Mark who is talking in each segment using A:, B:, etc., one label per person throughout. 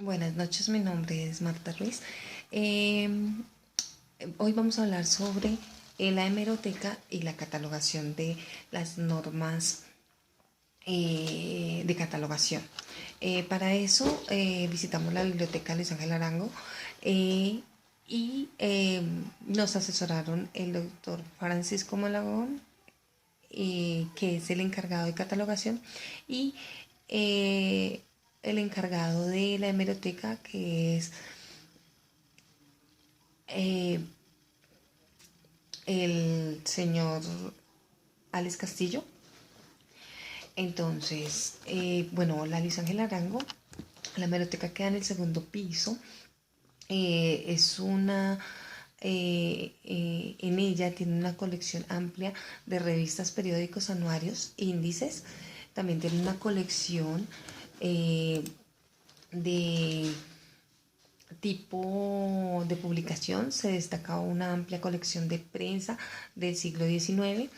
A: Buenas noches, mi nombre es Marta Ruiz. Em, Hoy vamos a hablar sobre la hemeroteca y la catalogación de las normas de catalogación. Para eso visitamos la biblioteca Luis Ángel Arango eh, y nos asesoraron el doctor Francisco Malagón, que es el encargado de catalogación, y eh, el encargado de la hemeroteca, que es eh, el señor Alex Castillo. Entonces, bueno, la Luis Ángel Arango, la hemeroteca queda en el segundo piso. Es una En ella tiene una colección amplia de revistas, periódicos, anuarios, índices. También tiene una colección de tipo de publicación. Se destaca una amplia colección de prensa del siglo XIX.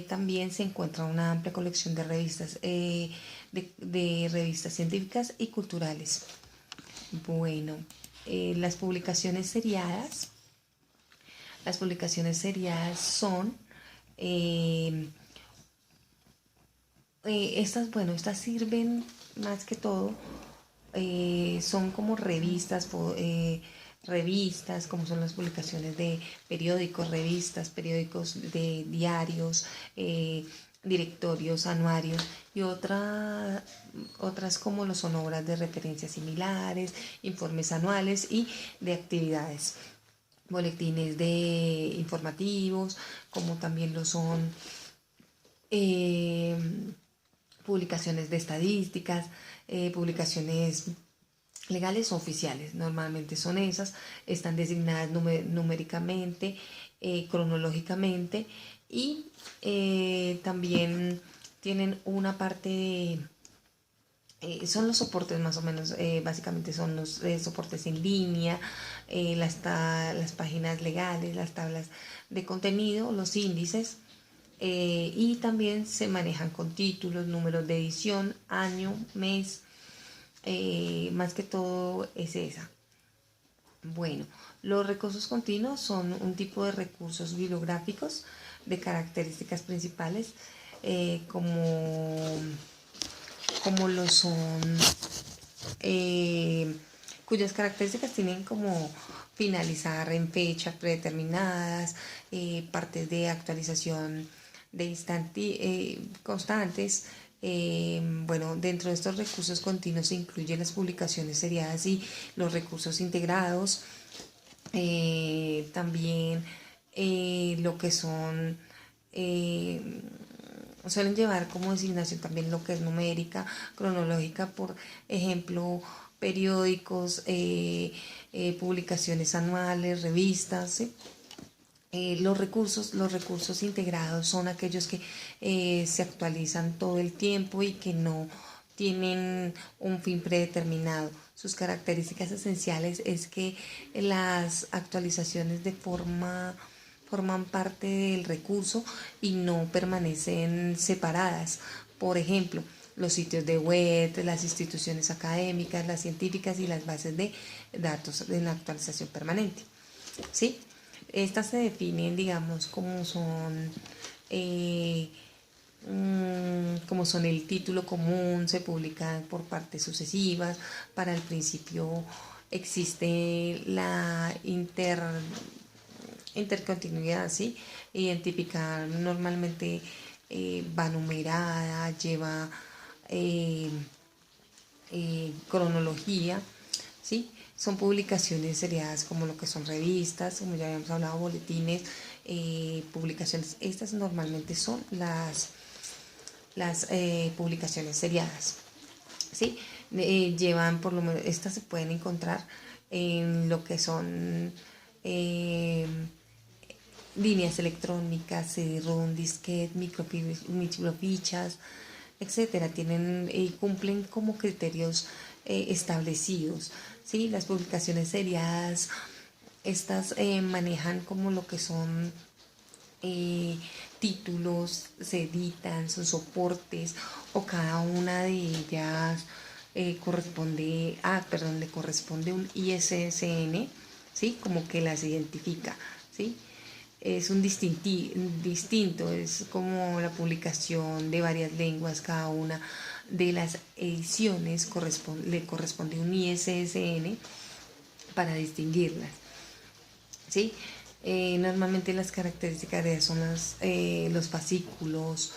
A: También se encuentra una amplia colección de revistas, de revistas científicas y culturales. Bueno, las publicaciones seriadas. Las publicaciones seriadas son estas sirven más que todo, son como revistas, como son las publicaciones de periódicos de diarios, directorios, anuarios y otras como lo son obras de referencia similares, informes anuales y de actividades, boletines de informativos, como también lo son eh, publicaciones de estadísticas, publicaciones legales o oficiales. Normalmente son esas, están designadas numéricamente, cronológicamente, y también tienen una parte de son los soportes más o menos, básicamente son los soportes en línea, las páginas legales, las tablas de contenido, los índices, y también se manejan con títulos, números de edición, año, mes, más que todo es esa. Bueno, los recursos continuos son un tipo de recursos bibliográficos de características principales, como lo son, eh, cuyas características tienen como finalizar en fechas predeterminadas, partes de actualización de constantes. Bueno, dentro de estos recursos continuos se incluyen las publicaciones seriadas y los recursos integrados. También lo que son suelen llevar como designación también lo que es numérica, cronológica, por ejemplo, periódicos, publicaciones anuales, revistas, ¿sí? Los recursos integrados son aquellos que se actualizan todo el tiempo y que no tienen un fin predeterminado. Sus características esenciales es que las actualizaciones forman parte del recurso y no permanecen separadas. Por ejemplo, los sitios de web, las instituciones académicas, las científicas y las bases de datos en actualización permanente. ¿Sí? Estas se definen, digamos, eh, como son el título común, se publican por partes sucesivas. Para el principio existe la intercontinuidad, ¿sí? Identificar normalmente va numerada, lleva eh, cronología, ¿sí? Son publicaciones seriadas como lo que son revistas, como ya habíamos hablado, boletines, publicaciones. Estas normalmente son las publicaciones seriadas, ¿sí? Llevan, por lo menos, estas se pueden encontrar en lo que son eh, líneas electrónicas, CD-ROM, disquete, microfichas, etcétera. Tienen y cumplen como criterios establecidos, ¿sí? Las publicaciones seriadas, estas manejan como lo que son eh, títulos, se editan, sus soportes, o cada una de ellas le corresponde un ISSN, ¿sí? Como que las identifica, ¿sí? Es un distinto, es como la publicación de varias lenguas, cada una de las ediciones le corresponde un ISSN para distinguirlas, ¿sí? Normalmente las características de son los fascículos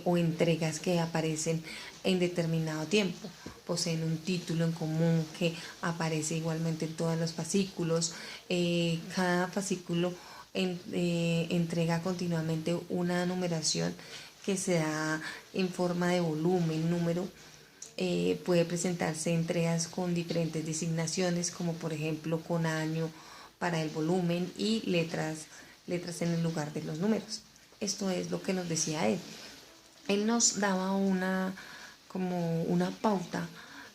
A: o entregas que aparecen en determinado tiempo. Poseen un título en común que aparece igualmente en todos los fascículos. Cada fascículo entrega continuamente una numeración que se da en forma de volumen, número. Puede presentarse entregas con diferentes designaciones, como por ejemplo con año para el volumen y letras en el lugar de los números. Esto es lo que nos decía él. Él nos daba como una pauta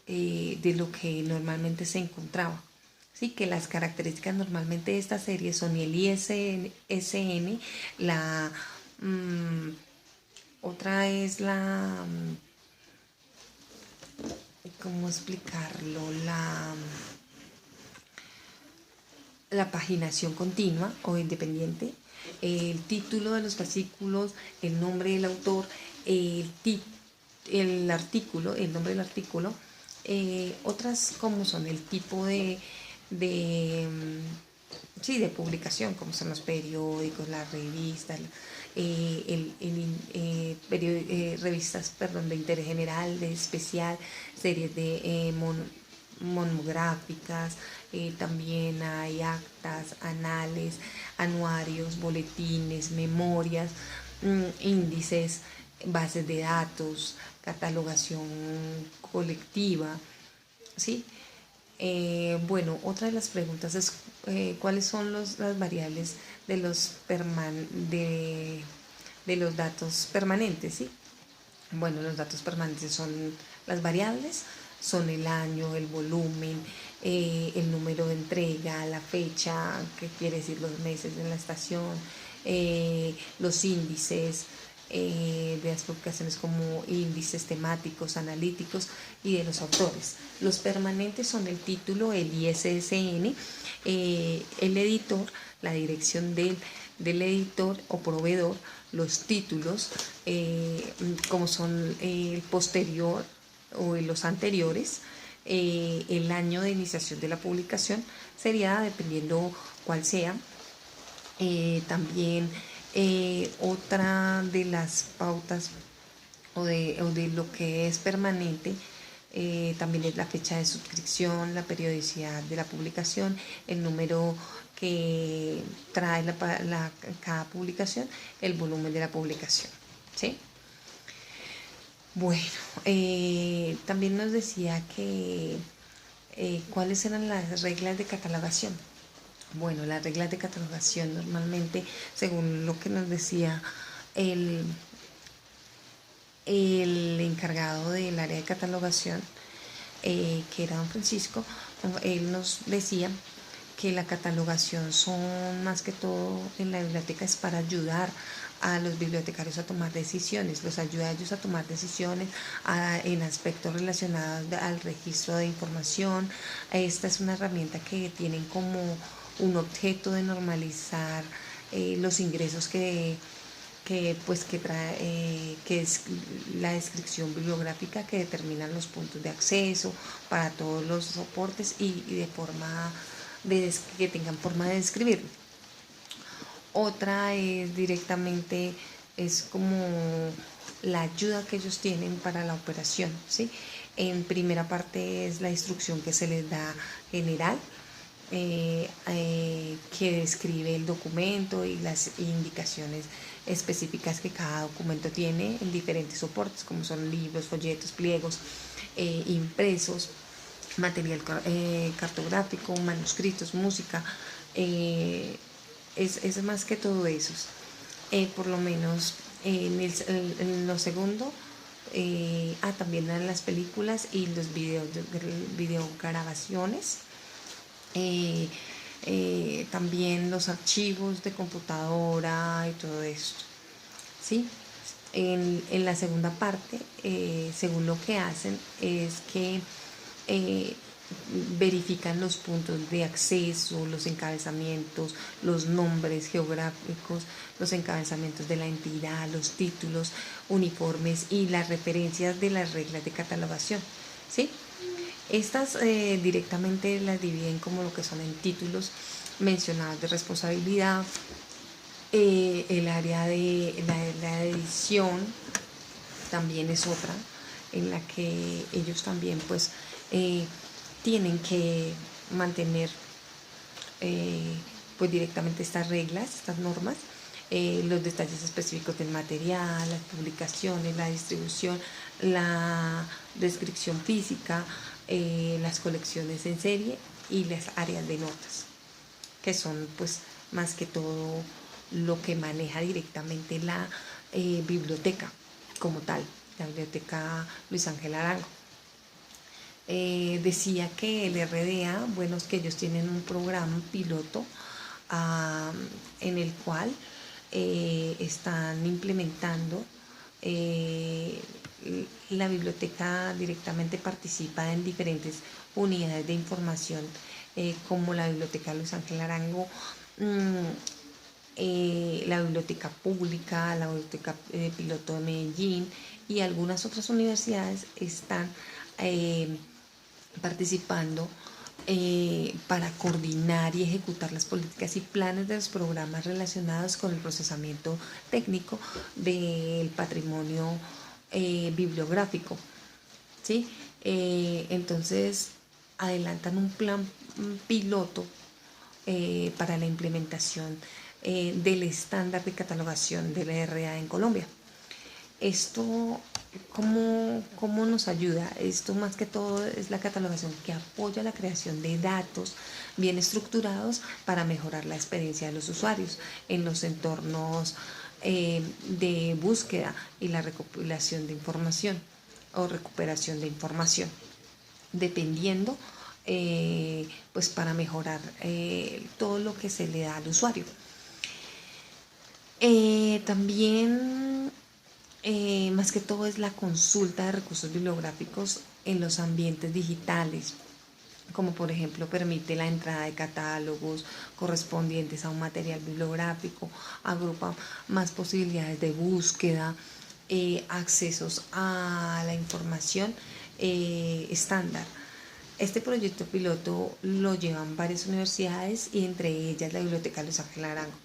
A: de lo que normalmente se encontraba. Sí, que las características normalmente de esta serie son el ISSN, otra es ¿cómo explicarlo? La paginación continua o independiente, el título de los fascículos, el nombre del autor, el artículo, el nombre del artículo, otras como son el tipo de, sí, de publicación, como son los periódicos, las revistas, revistas, perdón, de interés general, de especial, series de monográficas, también hay actas, anales, anuarios, boletines, memorias, índices, bases de datos, catalogación colectiva, ¿sí? Bueno, otra de las preguntas es cuáles son las variables de de los datos permanentes, ¿sí? Bueno, los datos permanentes son las variables, son el año, el volumen, el número de entrega, la fecha, que quiere decir los meses de la estación, los índices de las publicaciones como índices temáticos, analíticos y de los autores. Los permanentes son el título, el ISSN, el editor, la dirección del editor o proveedor, los títulos, como son el posterior o los anteriores, el año de iniciación de la publicación sería dependiendo cuál sea. También otra de las pautas o de lo que es permanente también es la fecha de suscripción, la periodicidad de la publicación, el número que trae cada publicación, el volumen de la publicación, ¿sí? Bueno, también nos decía que cuáles eran las reglas de catalogación. Bueno, las reglas de catalogación normalmente, según lo que nos decía el encargado del área de catalogación, que era don Francisco, él nos decía que la catalogación son más que todo en la biblioteca es para ayudar a los bibliotecarios a tomar decisiones, los ayuda a ellos a tomar decisiones en aspectos relacionados al registro de información. Esta es una herramienta que tienen como un objeto de normalizar los ingresos que trae, que es la descripción bibliográfica que determina los puntos de acceso para todos los soportes y de forma que tengan forma de describirlo. Otra es directamente, es como la ayuda que ellos tienen para la operación, ¿sí? En primera parte es la instrucción que se les da general, que describe el documento y las indicaciones específicas que cada documento tiene en diferentes soportes, como son libros, folletos, pliegos, impresos, material cartográfico, manuscritos, música, es más que todo eso. Por lo menos en lo segundo, también en las películas y los videograbaciones, también los archivos de computadora y todo esto, ¿sí? En la segunda parte, según lo que hacen, es que verifican los puntos de acceso, los encabezamientos, los nombres geográficos, los encabezamientos de la entidad, los títulos, uniformes y las referencias de las reglas de catalogación, ¿sí? Estas directamente las dividen como lo que son en títulos mencionados de responsabilidad, el área de la edición también es otra en la que ellos también pues tienen que mantener pues directamente estas reglas, estas normas, los detalles específicos del material, las publicaciones, la distribución, la descripción física, las colecciones en serie y las áreas de notas, que son pues más que todo lo que maneja directamente la biblioteca como tal, la biblioteca Luis Ángel Arango. Decía que el RDA, bueno, es que ellos tienen un programa piloto en el cual están implementando, la biblioteca directamente participa en diferentes unidades de información, como la biblioteca Luis Ángel Arango, la biblioteca pública, la biblioteca piloto de Medellín y algunas otras universidades están participando para coordinar y ejecutar las políticas y planes de los programas relacionados con el procesamiento técnico del patrimonio bibliográfico, ¿sí? Entonces adelantan un plan piloto para la implementación del estándar de catalogación de la RDA en Colombia. Esto, ¿cómo nos ayuda? Esto más que todo es la catalogación que apoya la creación de datos bien estructurados para mejorar la experiencia de los usuarios en los entornos de búsqueda y la recopilación de información o recuperación de información, dependiendo pues para mejorar todo lo que se le da al usuario. También más que todo es la consulta de recursos bibliográficos en los ambientes digitales, como por ejemplo permite la entrada de catálogos correspondientes a un material bibliográfico, agrupa más posibilidades de búsqueda, accesos a la información estándar. Este proyecto piloto lo llevan varias universidades y entre ellas la Biblioteca Luis Ángel Arango,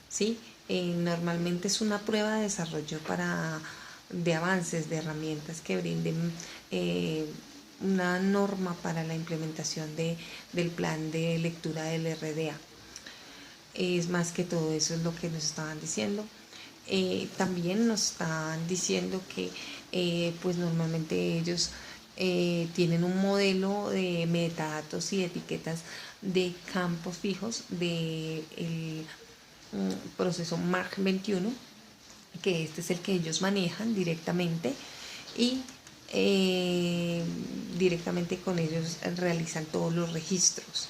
A: ¿sí? Normalmente es una prueba de desarrollo de avances, de herramientas que brinden una norma para la implementación del plan de lectura del RDA. Es más que todo eso es lo que nos estaban diciendo. También nos están diciendo que pues normalmente ellos tienen un modelo de metadatos y etiquetas de campos fijos del proceso MARC 21, que este es el que ellos manejan directamente y directamente con ellos realizan todos los registros.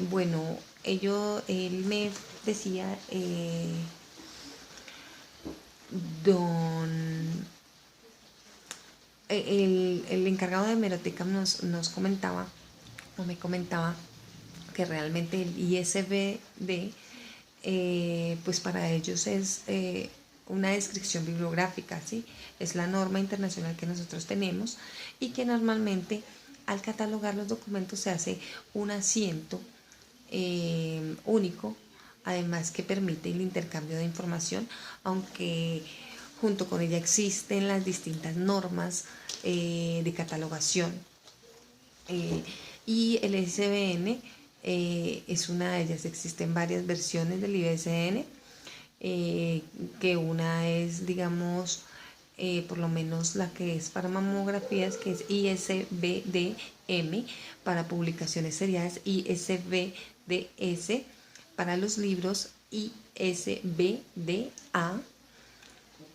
A: Bueno, él me decía, el encargado de hemeroteca nos comentaba, o me comentaba, que realmente el ISBD, pues para ellos es una descripción bibliográfica, ¿sí? Es la norma internacional que nosotros tenemos y que normalmente al catalogar los documentos se hace un asiento único, además que permite el intercambio de información, aunque junto con ella existen las distintas normas de catalogación. Y el ISBN es una de ellas. Existen varias versiones del ISBN, que una es, digamos, por lo menos la que es para mamografías, que es ISBD-M para publicaciones seriadas, ISBDS para los libros, ISBDA,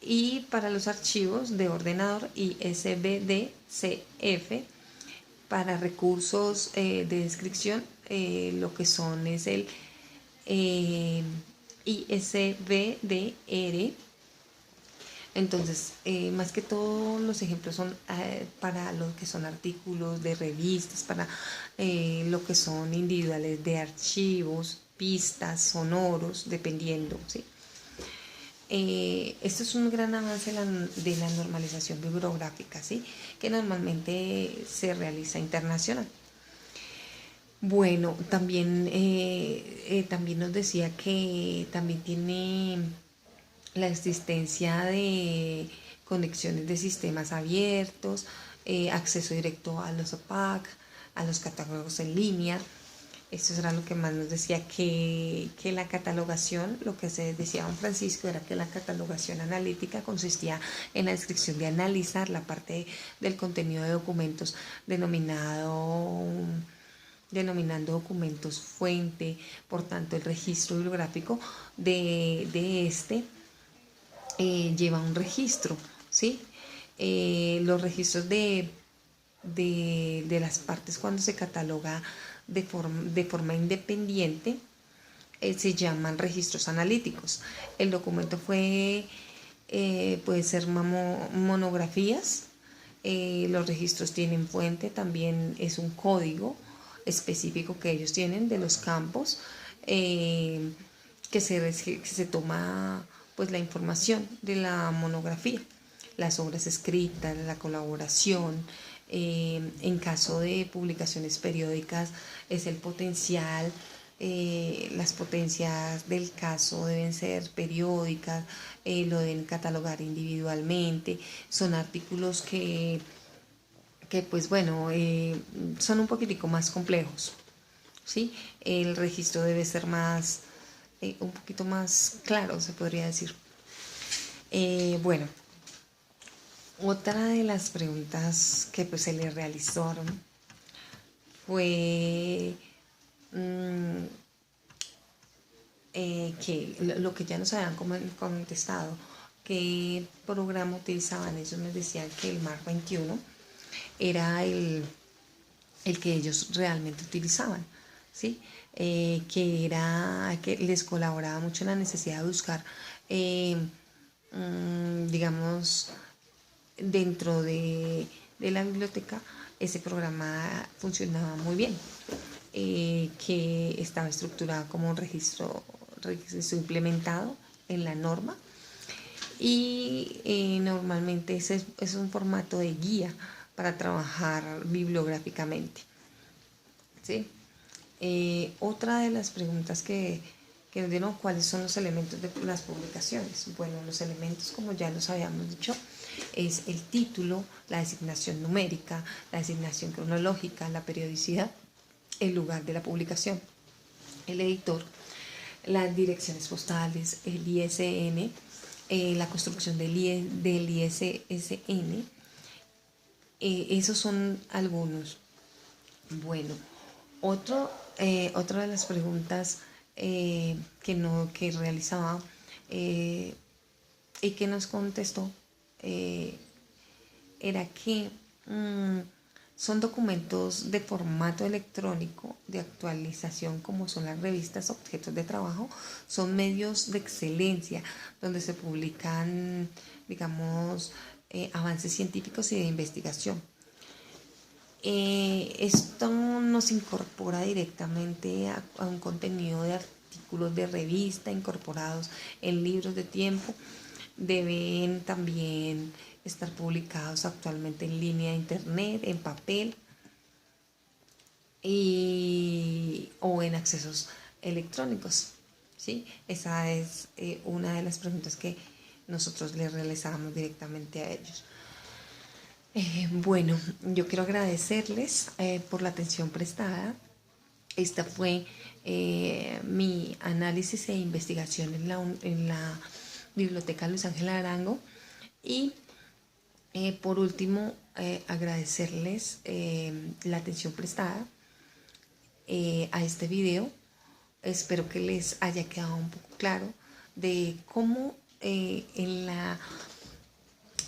A: y para los archivos de ordenador, ISBD-CF, para recursos de descripción, lo que son es el ISBDR Entonces, más que todo los ejemplos son para lo que son artículos de revistas, para lo que son individuales de archivos, pistas, sonoros, dependiendo, ¿sí? Esto es un gran avance de la normalización bibliográfica, ¿sí? Que normalmente se realiza internacional. Bueno, también nos decía que también tiene la existencia de conexiones de sistemas abiertos, acceso directo a los OPAC, a los catálogos en línea. Esto era lo que más nos decía, que la catalogación, lo que se decía don Francisco, era que la catalogación analítica consistía en la descripción de analizar la parte del contenido de documentos denominando documentos fuente. Por tanto, el registro bibliográfico de este lleva un registro, ¿sí? Los registros de las partes cuando se cataloga de forma independiente se llaman registros analíticos. El documento puede ser monografías. Los registros tienen fuente, también es un código específico que ellos tienen de los campos que se toma pues la información de la monografía, las obras escritas, la colaboración. En caso de publicaciones periódicas es el potencial, las potencias del caso deben ser periódicas, lo deben catalogar individualmente. Son artículos que pues bueno, son un poquitico más complejos, ¿sí? El registro debe ser más, un poquito más claro, se podría decir. Bueno, otra de las preguntas que pues se le realizaron fue que lo que ya nos habían contestado, qué programa utilizaban. Ellos me decían que el MAR 21 era el que ellos realmente utilizaban, ¿sí? Que les colaboraba mucho en la necesidad de buscar, digamos, dentro de la biblioteca. Ese programa funcionaba muy bien, que estaba estructurado como un registro implementado en la norma, y normalmente ese es un formato de guía para trabajar bibliográficamente, ¿sí? Otra de las preguntas que nos dieron, ¿cuáles son los elementos de las publicaciones? Bueno, los elementos, como ya los habíamos dicho, es el título, la designación numérica, la designación cronológica, la periodicidad, el lugar de la publicación, el editor, las direcciones postales, el ISN, la construcción del ISSN. Esos son algunos. Bueno, otra de las preguntas que realizaba y que nos contestó era que son documentos de formato electrónico de actualización, como son las revistas objetos de trabajo. Son medios de excelencia donde se publican, digamos, avances científicos y de investigación. Esto nos incorpora directamente a un contenido de artículos de revista incorporados en libros de tiempo. Deben también estar publicados actualmente en línea de internet, en papel o en accesos electrónicos, ¿sí? Esa es una de las preguntas que nosotros les realizábamos directamente a ellos. Bueno, yo quiero agradecerles por la atención prestada. Esta fue mi análisis e investigación en la Biblioteca Luis Ángel Arango. Y por último, agradecerles la atención prestada a este video. Espero que les haya quedado un poco claro de cómo en la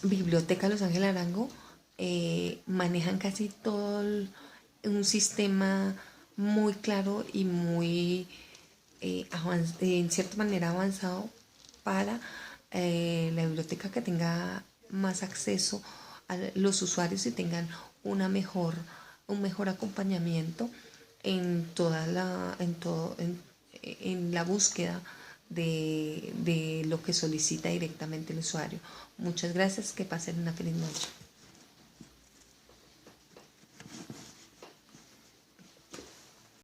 A: Biblioteca Luis Ángel Arango manejan casi todo un sistema muy claro y muy en cierta manera avanzado para la biblioteca que tenga más acceso a los usuarios y tengan un mejor acompañamiento en la búsqueda de lo que solicita directamente el usuario. Muchas gracias, que pasen una feliz noche.